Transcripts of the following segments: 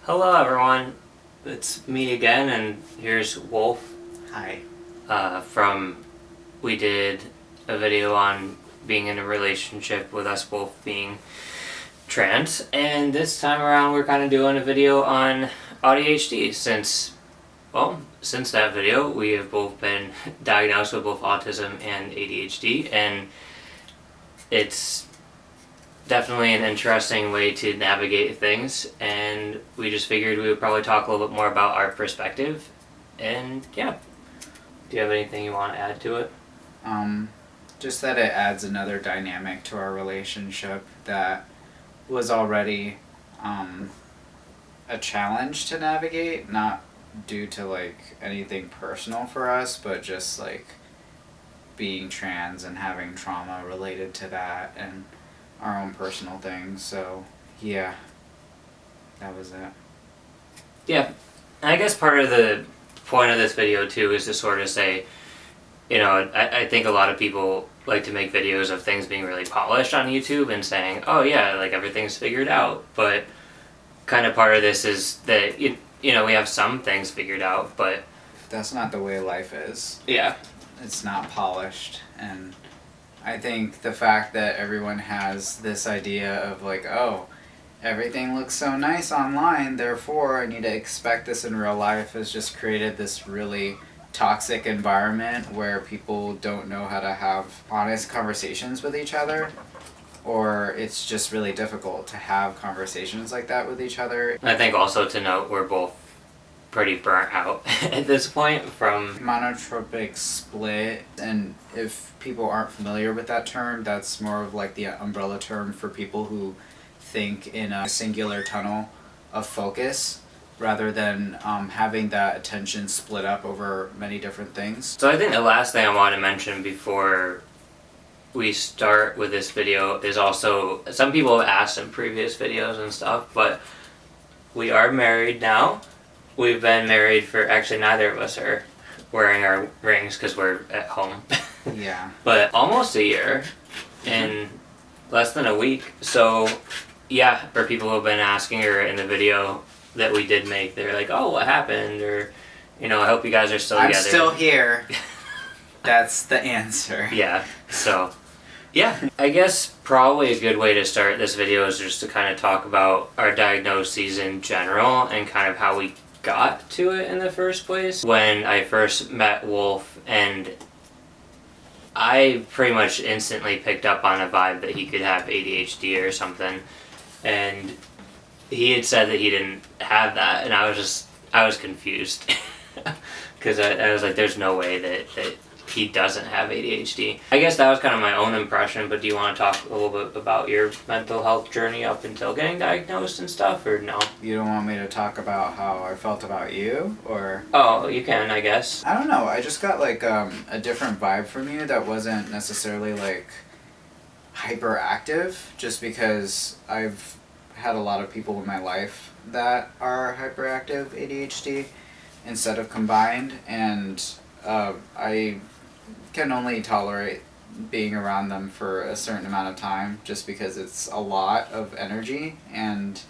Hello everyone, it's me again, and here's Wolf. Hi. We did a video on being in a relationship with us both being trans, and this time around we're kind of doing a video on AuDHD since that video we have both been diagnosed with both autism and ADHD, and it's definitely an interesting way to navigate things, and we just figured we would probably talk a little bit more about our perspective. And yeah, do you have anything you want to add to it? Just that it adds another dynamic to our relationship that was already a challenge to navigate, not due to like anything personal for us, but just like being trans and having trauma related to that and our own personal things. So yeah, that was it. Yeah, and I guess part of the point of this video too is to sort of say, I think a lot of people like to make videos of things being really polished on YouTube and saying, oh yeah, like everything's figured out, but kind of part of this is that we have some things figured out, but That's not the way life is. yeah. It's not polished, and I think the fact that everyone has this idea of like, oh, everything looks so nice online, therefore I need to expect this in real life, has just created this really toxic environment where people don't know how to have honest conversations with each other, or it's just really difficult to have conversations like that with each other. I think also to note we're both pretty burnt out at this point from Monotropic split, and if people aren't familiar with that term, that's more of like the umbrella term for people who think in a singular tunnel of focus rather than having that attention split up over many different things. So I think the last thing I want to mention before we start with this video is also, some people have asked in previous videos and stuff, but we are married now. We've been married for, actually neither of us are wearing our rings because we're at home. Yeah. But almost a year in less than a week. So yeah, for people who have been asking, or in the video that we did make, they're like, oh, what happened? Or, I hope you guys are still together. I'm still here. That's the answer. Yeah, so, yeah. I guess probably a good way to start this video is just to kind of talk about our diagnoses in general and kind of how we got to it in the first place. When I first met Wolf, and I pretty much instantly picked up on a vibe that he could have ADHD or something, and he had said that he didn't have that, and I was confused because I was like, there's no way that he doesn't have ADHD. I guess that was kind of my own impression, but do you want to talk a little bit about your mental health journey up until getting diagnosed and stuff, or no? You don't want me to talk about how I felt about you, or? Oh, you can, I guess. I don't know, I just got like a different vibe from you that wasn't necessarily like hyperactive, just because I've had a lot of people in my life that are hyperactive ADHD instead of combined, and I can only tolerate being around them for a certain amount of time just because it's a lot of energy and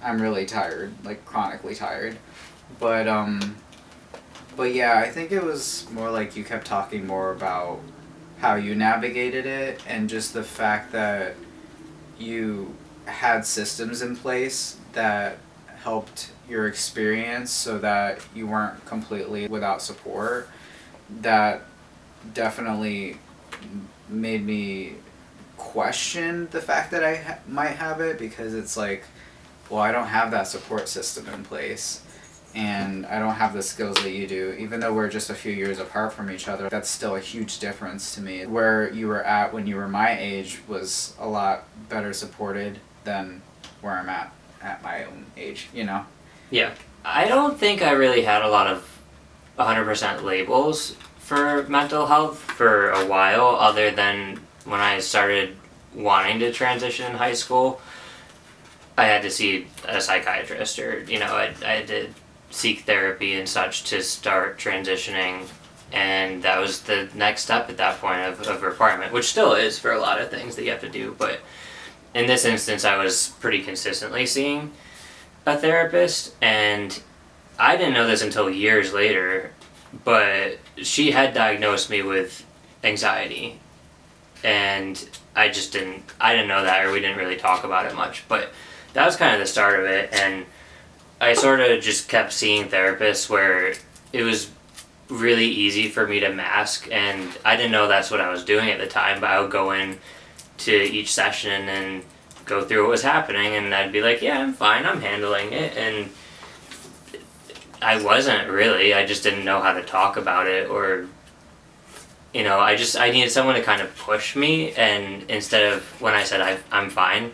I'm really tired, like chronically tired. But yeah, I think it was more like you kept talking more about how you navigated it and just the fact that you had systems in place that helped your experience so that you weren't completely without support. That definitely made me question the fact that I might have it, because it's like, well, I don't have that support system in place and I don't have the skills that you do. Even though we're just a few years apart from each other, that's still a huge difference to me. Where you were at when you were my age was a lot better supported than where I'm at my own age, Yeah. I don't think I really had a lot of 100% labels for mental health for a while, other than when I started wanting to transition in high school. I had to see a psychiatrist, or I had to seek therapy and such to start transitioning, and that was the next step at that point of requirement, which still is for a lot of things that you have to do. But in this instance, I was pretty consistently seeing a therapist, and I didn't know this until years later, but she had diagnosed me with anxiety, and I didn't know that, or we didn't really talk about it much, but that was kind of the start of it. And I sort of just kept seeing therapists where it was really easy for me to mask, and I didn't know that's what I was doing at the time, but I would go in to each session and go through what was happening, and I'd be like, yeah, I'm fine, I'm handling it, and I wasn't really. I just didn't know how to talk about it, or I needed someone to kind of push me, and instead of when I said I'm fine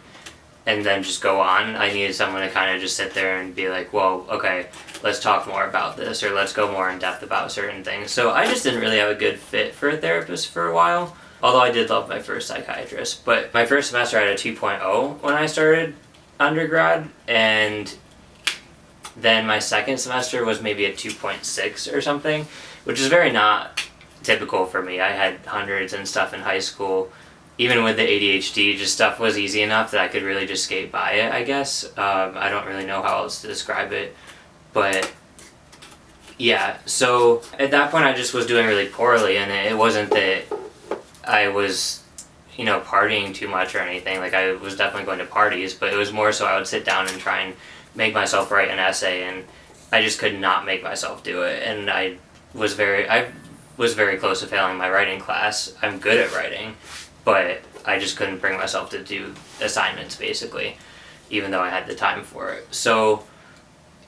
and then just go on, I needed someone to kind of just sit there and be like, well, okay, let's talk more about this, or let's go more in depth about certain things. So I just didn't really have a good fit for a therapist for a while, although I did love my first psychiatrist. But my first semester I had a 2.0 when I started undergrad, and then my second semester was maybe a 2.6 or something, which is very not typical for me. I had hundreds and stuff in high school. Even with the ADHD, just stuff was easy enough that I could really just skate by it, I guess. I don't really know how else to describe it. But yeah, so at that point I just was doing really poorly, and it wasn't that I was, partying too much or anything. Like, I was definitely going to parties, but it was more so I would sit down and try and make myself write an essay, and I just could not make myself do it. And I was very close to failing my writing class. I'm good at writing, but I just couldn't bring myself to do assignments, basically, even though I had the time for it. So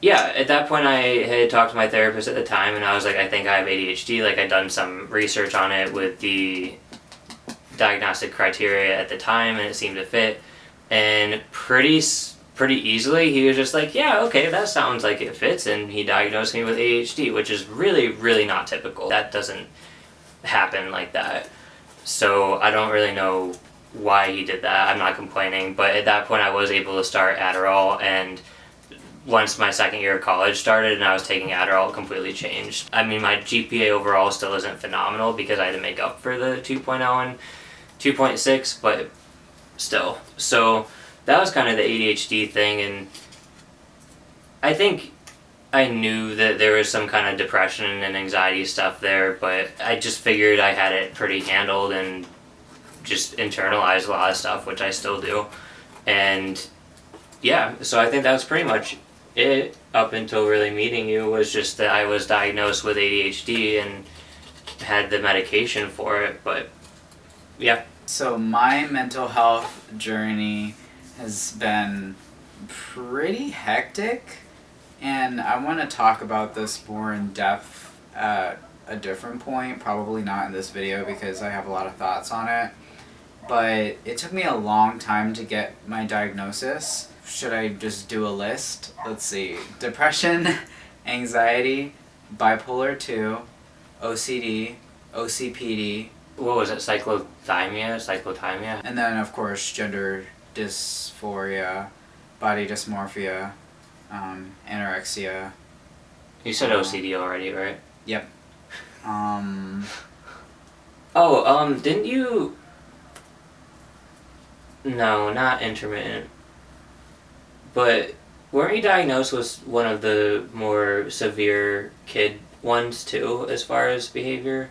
yeah, at that point I had talked to my therapist at the time, and I was like, I think I have ADHD. Like, I'd done some research on it with the diagnostic criteria at the time, and it seemed to fit. And pretty easily he was just like, yeah, okay, that sounds like it fits, and he diagnosed me with ADHD, which is really, really not typical. That doesn't happen like that. So I don't really know why he did that. I'm not complaining, but at that point I was able to start Adderall, and once my second year of college started and I was taking Adderall, it completely changed. I mean, my GPA overall still isn't phenomenal because I had to make up for the 2.0 and 2.6, but still. So that was kind of the ADHD thing, and I think I knew that there was some kind of depression and anxiety stuff there, but I just figured I had it pretty handled and just internalized a lot of stuff, which I still do. And yeah, so I think that was pretty much it up until really meeting you, was just that I was diagnosed with ADHD and had the medication for it. But yeah. So my mental health journey has been pretty hectic, and I want to talk about this more in depth at a different point, probably not in this video because I have a lot of thoughts on it. But it took me a long time to get my diagnosis. Should I just do a list? Let's see. Depression, anxiety, bipolar 2, OCD, OCPD. What was it? Cyclothymia? And then, of course, gender dysphoria, body dysmorphia, anorexia. You said OCD already, right? Yep. Didn't you... No, not intermittent. But weren't you diagnosed with one of the more severe kid ones too, as far as behavior?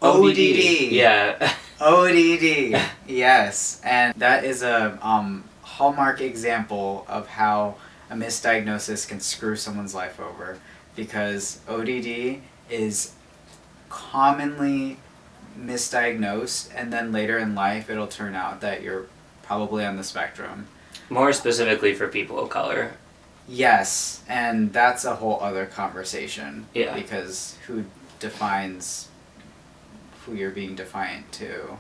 ODD. Yeah. ODD. Yes, and that is a hallmark example of how a misdiagnosis can screw someone's life over, because ODD is commonly misdiagnosed, and then later in life it'll turn out that you're probably on the spectrum. More specifically for people of color. Yes, and that's a whole other conversation. Yeah. Because who defines who you're being defiant to?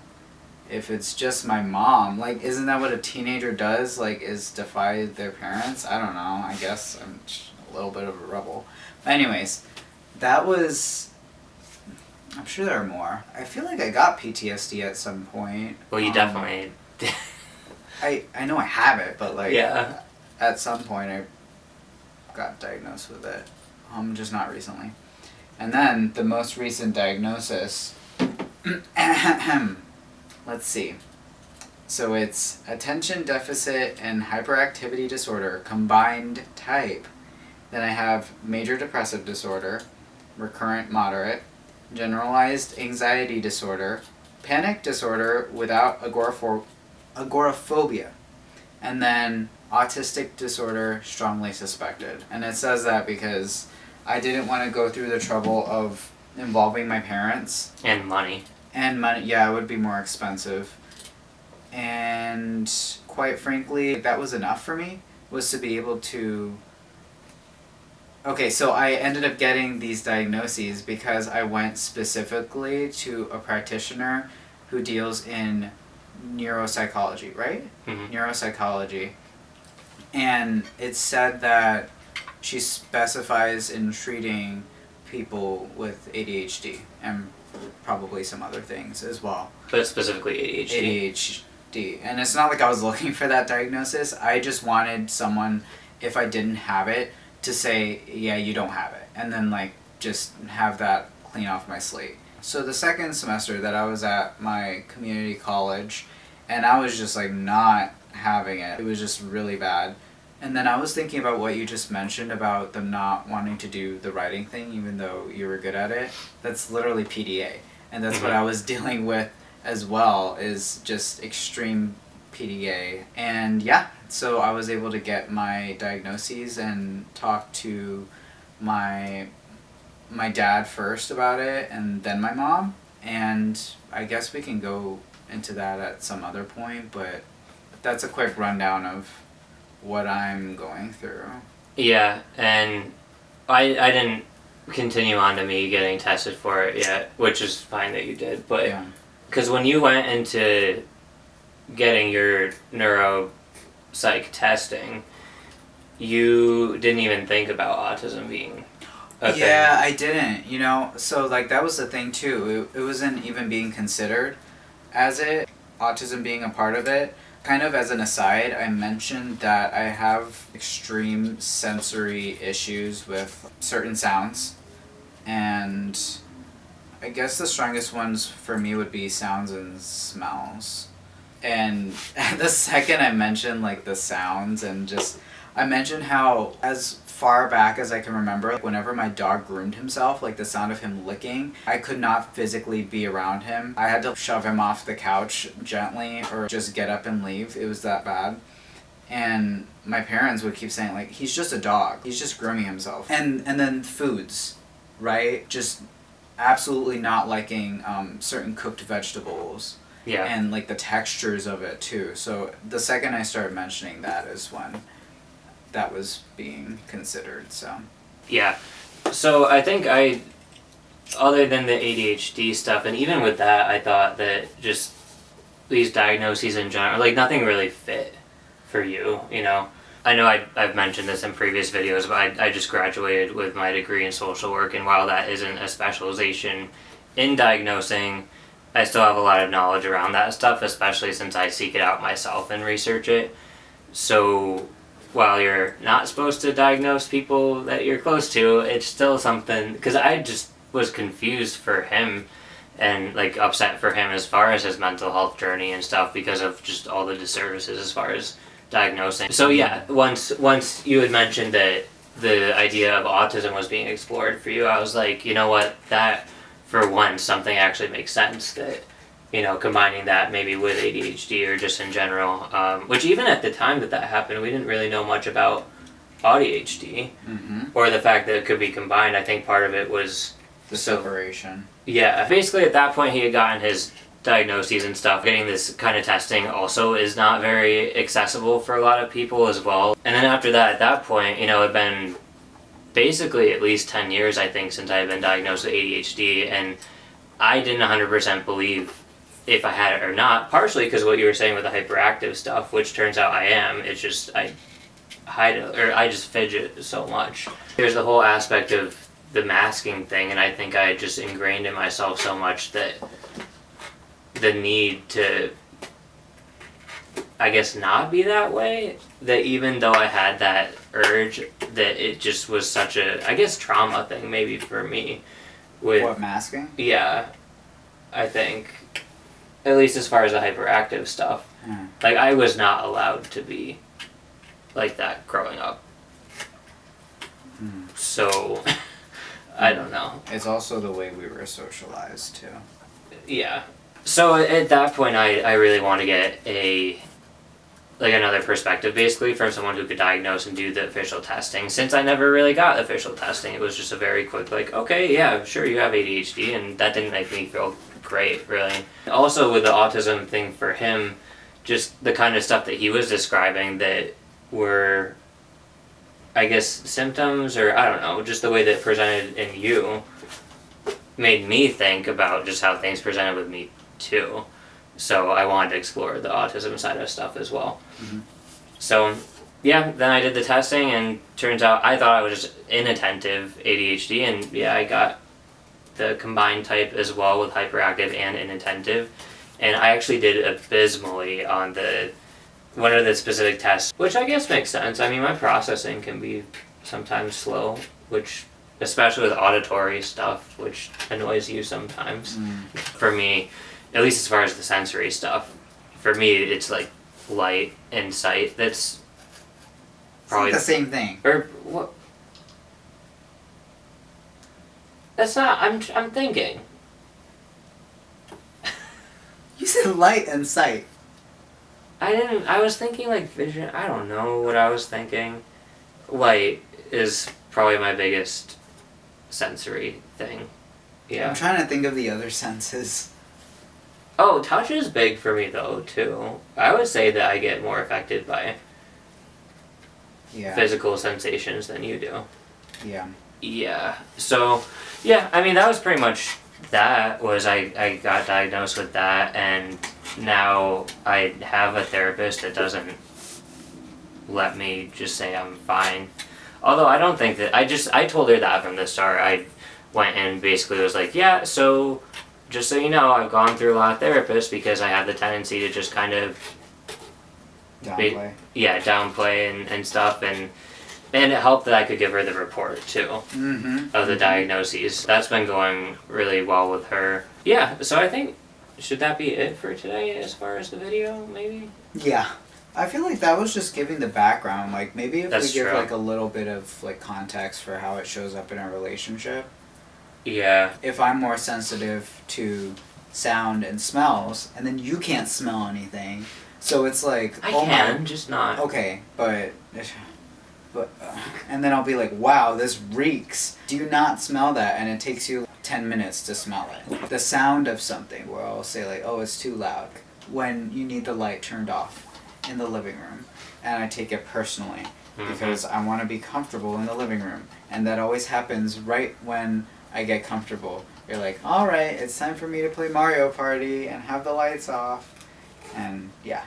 If it's just my mom, like, isn't that what a teenager does? Like, is defy their parents? I don't know. I guess I'm a little bit of a rebel. But anyways, that was... I'm sure there are more. I feel like I got PTSD at some point. Well, you definitely... I know I have it, but like, yeah. At some point I got diagnosed with it. Just not recently. And then the most recent diagnosis, let's see. So it's attention deficit and hyperactivity disorder combined type. Then I have major depressive disorder, recurrent moderate, generalized anxiety disorder, panic disorder without agoraphobia, and then autistic disorder strongly suspected. And it says that because I didn't want to go through the trouble of involving my parents. And money. And money, yeah, it would be more expensive. And quite frankly, that was enough for me, was to be able to... Okay, so I ended up getting these diagnoses because I went specifically to a practitioner who deals in neuropsychology, right? Mm-hmm. Neuropsychology. And it said that she specifies in treating people with ADHD and probably some other things as well. But specifically ADHD. ADHD. And it's not like I was looking for that diagnosis. I just wanted someone, if I didn't have it, to say, yeah, you don't have it. And then like just have that clean off my slate. So the second semester that I was at my community college, and I was just like not having it. It was just really bad. And then I was thinking about what you just mentioned about them not wanting to do the writing thing even though you were good at it. That's literally PDA. And that's what I was dealing with as well, is just extreme PDA. And yeah, so I was able to get my diagnoses and talk to my dad first about it and then my mom. And I guess we can go into that at some other point, but that's a quick rundown of what I'm going through. Yeah, and I didn't continue on to me getting tested for it yet, which is fine that you did, but because when you went into getting your neuropsych testing, you didn't even think about autism being a thing. Yeah, I didn't, you know, so like that was the thing too. It wasn't even being considered as it, autism being a part of it. Kind of as an aside, I mentioned that I have extreme sensory issues with certain sounds, and I guess the strongest ones for me would be sounds and smells. And the second I mentioned like the sounds and just, I mentioned how as far back as I can remember, whenever my dog groomed himself, like the sound of him licking, I could not physically be around him. I had to shove him off the couch gently or just get up and leave. It was that bad. And my parents would keep saying like, he's just a dog. He's just grooming himself. And then foods, right? Just absolutely not liking certain cooked vegetables. Yeah. And like the textures of it too. So the second I started mentioning that is when that was being considered, so. Yeah. So I think other than the ADHD stuff, and even with that, I thought that just these diagnoses in general, like nothing really fit for you, you know? I know I've mentioned this in previous videos, but I just graduated with my degree in social work, and while that isn't a specialization in diagnosing, I still have a lot of knowledge around that stuff, especially since I seek it out myself and research it. So while you're not supposed to diagnose people that you're close to, it's still something, because I just was confused for him and like upset for him as far as his mental health journey and stuff because of just all the disservices as far as diagnosing. So yeah, once you had mentioned that the idea of autism was being explored for you, I was like, you know what, that for once something actually makes sense, that, you know, combining that maybe with ADHD or just in general, which even at the time that happened, we didn't really know much about AuDHD or the fact that it could be combined. I think part of it was the separation. Yeah, basically at that point he had gotten his diagnoses and stuff. Getting this kind of testing also is not very accessible for a lot of people as well. And then after that, at that point, you know, it had been basically at least 10 years, I think, since I had been diagnosed with ADHD, and I didn't 100% believe if I had it or not, partially because what you were saying with the hyperactive stuff, which turns out I am. It's just I hide it, or I just fidget so much. There's the whole aspect of the masking thing, and I think I just ingrained in myself so much that the need to, I guess, not be that way, that even though I had that urge, that it just was such a, I guess, trauma thing maybe for me. With what, masking? Yeah, I think, at least as far as the hyperactive stuff. Like, I was not allowed to be like that growing up. So, I don't know. It's also the way we were socialized, too. Yeah. So, at that point, I really want to get another perspective, basically, from someone who could diagnose and do the official testing. Since I never really got official testing, it was just a very quick, like, okay, yeah, sure, you have ADHD, and that didn't make me feel great, really. Also, with the autism thing for him, just the kind of stuff that he was describing that were, I guess, symptoms, or I don't know, just the way that it presented in you made me think about just how things presented with me, too. So I wanted to explore the autism side of stuff as well. Mm-hmm. So, yeah, then I did the testing, and turns out I thought I was just inattentive ADHD, and yeah, I got the combined type as well with hyperactive and inattentive. And I actually did abysmally on one of the specific tests, which I guess makes sense. I mean, my processing can be sometimes slow, which, especially with auditory stuff, which annoys you sometimes. For me, at least as far as the sensory stuff, for me, it's like light and sight. That's probably the same thing. Or what? That's not. I'm thinking. You said light and sight. I was thinking like vision. I don't know what I was thinking. Light is probably my biggest sensory thing. Yeah. I'm trying to think of the other senses. Oh, touch is big for me though too. I would say that I get more affected by physical sensations than you do. Yeah. Yeah. So, yeah, I mean that was pretty much that. I got diagnosed with that, and now I have a therapist that doesn't let me just say I'm fine. Although I don't think that I told her that from the start. I went and basically was like, yeah, so just so you know, I've gone through a lot of therapists because I have the tendency to just kind of downplay. Downplay and stuff, and it helped that I could give her the report too of the diagnoses. That's been going really well with her. Yeah, so I think, should that be it for today as far as the video, maybe? Yeah. I feel like that was just giving the background. Like, maybe if That's we give true. like a little bit of like context for how it shows up in a relationship. Yeah. If I'm more sensitive to sound and smells, and then you can't smell anything, so it's like I can, just not. Okay, but and then I'll be like, wow, this reeks. Do you not smell that? And it takes you 10 minutes to smell it. The sound of something, where I'll say like, oh, it's too loud, when you need the light turned off in the living room, and I take it personally because I want to be comfortable in the living room, and that always happens right when I get comfortable. You're like, all right, it's time for me to play Mario Party and have the lights off, and yeah.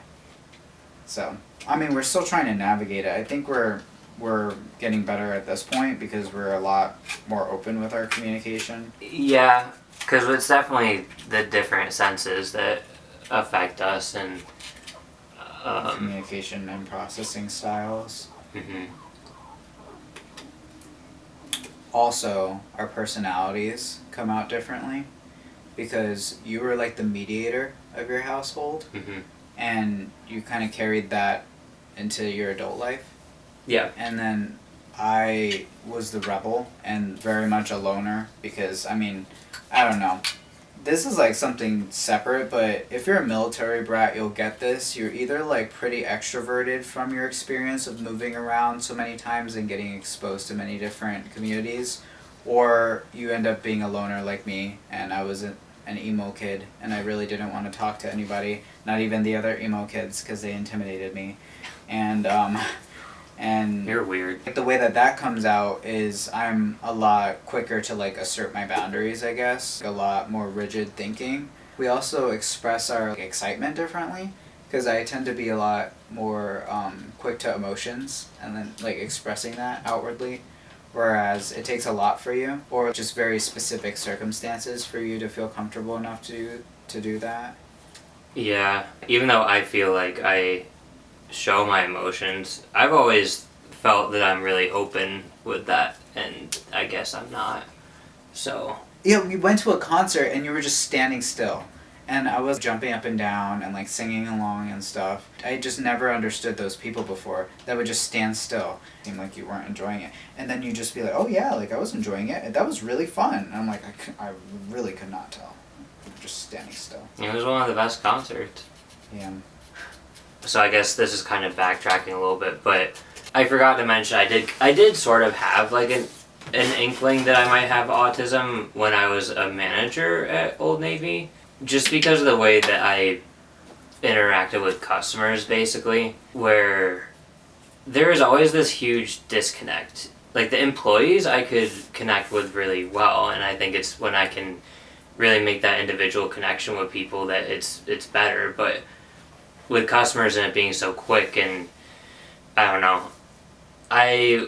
So, I mean, we're still trying to navigate it. I think we're getting better at this point because we're a lot more open with our communication. Yeah, because it's definitely the different senses that affect us, and communication and processing styles. Also, our personalities come out differently because you were like the mediator of your household, and you kind of carried that into your adult life. Yeah. And then I was the rebel and very much a loner because, I mean, I don't know. This is like something separate, but if you're a military brat, you'll get this. You're either like pretty extroverted from your experience of moving around so many times and getting exposed to many different communities, or you end up being a loner like me, and I was an emo kid, and I really didn't want to talk to anybody, not even the other emo kids, because they intimidated me. And you're weird. the way that comes out is I'm a lot quicker to like assert my boundaries, I guess. A lot more rigid thinking. We also express our excitement differently because I tend to be a lot more quick to emotions and then like expressing that outwardly, whereas it takes a lot for you or just very specific circumstances for you to feel comfortable enough to do that. Yeah, even though I feel like I show my emotions, I've always felt that I'm really open with that, and I guess I'm not. So yeah, we went to a concert and you were just standing still, and I was jumping up and down and like singing along and stuff. I just never understood those people before that would just stand still, seem like you weren't enjoying it, and then you just be like, oh yeah, like I was enjoying it, that was really fun. And I'm like, I really could not tell, just standing still. It was one of the best concerts. Yeah. So I guess this is kind of backtracking a little bit, but I forgot to mention I did sort of have like an inkling that I might have autism when I was a manager at Old Navy, just because of the way that I interacted with customers, basically, where there is always this huge disconnect. Like the employees I could connect with really well, and I think it's when I can really make that individual connection with people that it's better, but with customers and it being so quick, and I don't know, I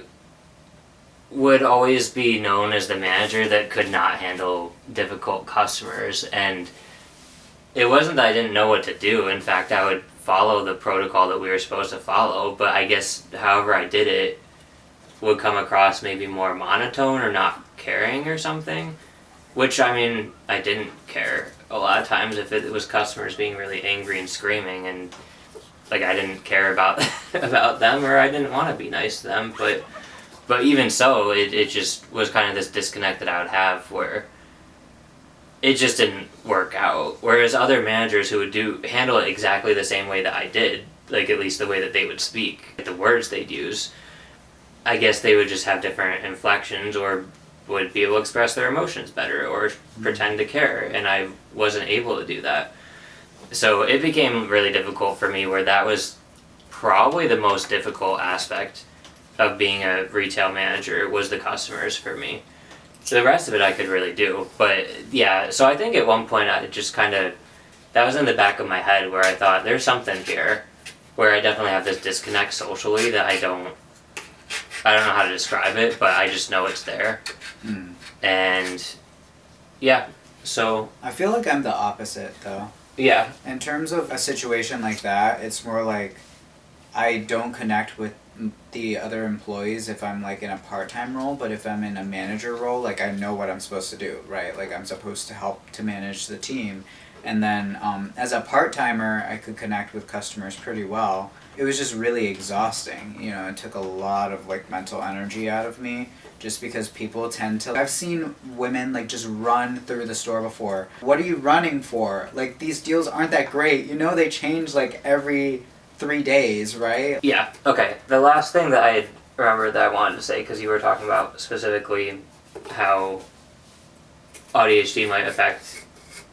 would always be known as the manager that could not handle difficult customers, and it wasn't that I didn't know what to do. In fact, I would follow the protocol that we were supposed to follow, but I guess however I did it would come across maybe more monotone or not caring or something, which I mean, I didn't care a lot of times if it was customers being really angry and screaming, and like I didn't care about about them, or I didn't want to be nice to them, but even so, it just was kind of this disconnect that I would have where it just didn't work out. Whereas other managers who would handle it exactly the same way that I did, like at least the way that they would speak, the words they'd use, I guess they would just have different inflections or would be able to express their emotions better or pretend to care, and I wasn't able to do that. So it became really difficult for me, where that was probably the most difficult aspect of being a retail manager, was the customers for me. The rest of it I could really do, but yeah, so I think at one point I just kind of, that was in the back of my head where I thought there's something here where I definitely have this disconnect socially that I don't know how to describe it, but I just know it's there. And yeah, so I feel like I'm the opposite though. Yeah. In terms of a situation like that, it's more like I don't connect with the other employees if I'm like in a part-time role, but if I'm in a manager role, like I know what I'm supposed to do, right? Like I'm supposed to help to manage the team. And then as a part-timer, I could connect with customers pretty well. It was just really exhausting. You know, it took a lot of like mental energy out of me, just because people tend to... I've seen women like just run through the store before. What are you running for? Like these deals aren't that great. You know, they change like every 3 days, right? Yeah, okay. The last thing that I remember that I wanted to say, because you were talking about specifically how AuDHD might affect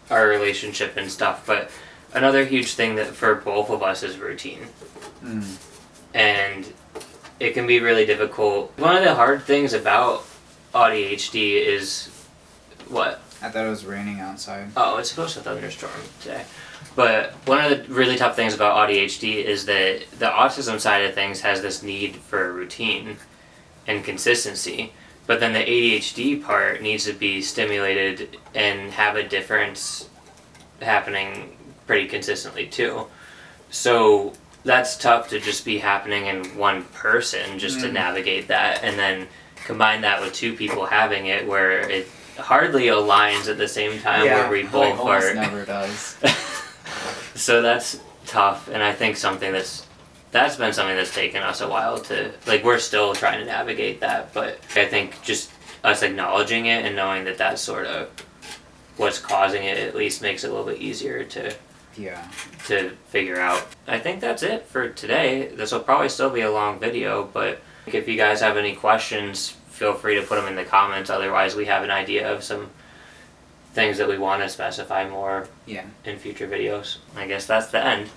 our relationship and stuff, but another huge thing that for both of us is routine. And it can be really difficult. One of the hard things about AuDHD is what? I thought it was raining outside. Oh, it's supposed to thunderstorm today. But one of the really tough things about AuDHD is that the autism side of things has this need for routine and consistency. But then the ADHD part needs to be stimulated and have a difference happening pretty consistently too. So that's tough to just be happening in one person just to navigate that, and then combine that with two people having it where it hardly aligns at the same time, where we both almost are. Never does. So that's tough, and I think that's been something that's taken us a while to, like, we're still trying to navigate that, but I think just us acknowledging it and knowing that that's sort of what's causing it at least makes it a little bit easier to figure out. I think that's it for today. This will probably still be a long video, but if you guys have any questions, feel free to put them in the comments. Otherwise, we have an idea of some things that we want to specify more in future videos. I guess that's the end.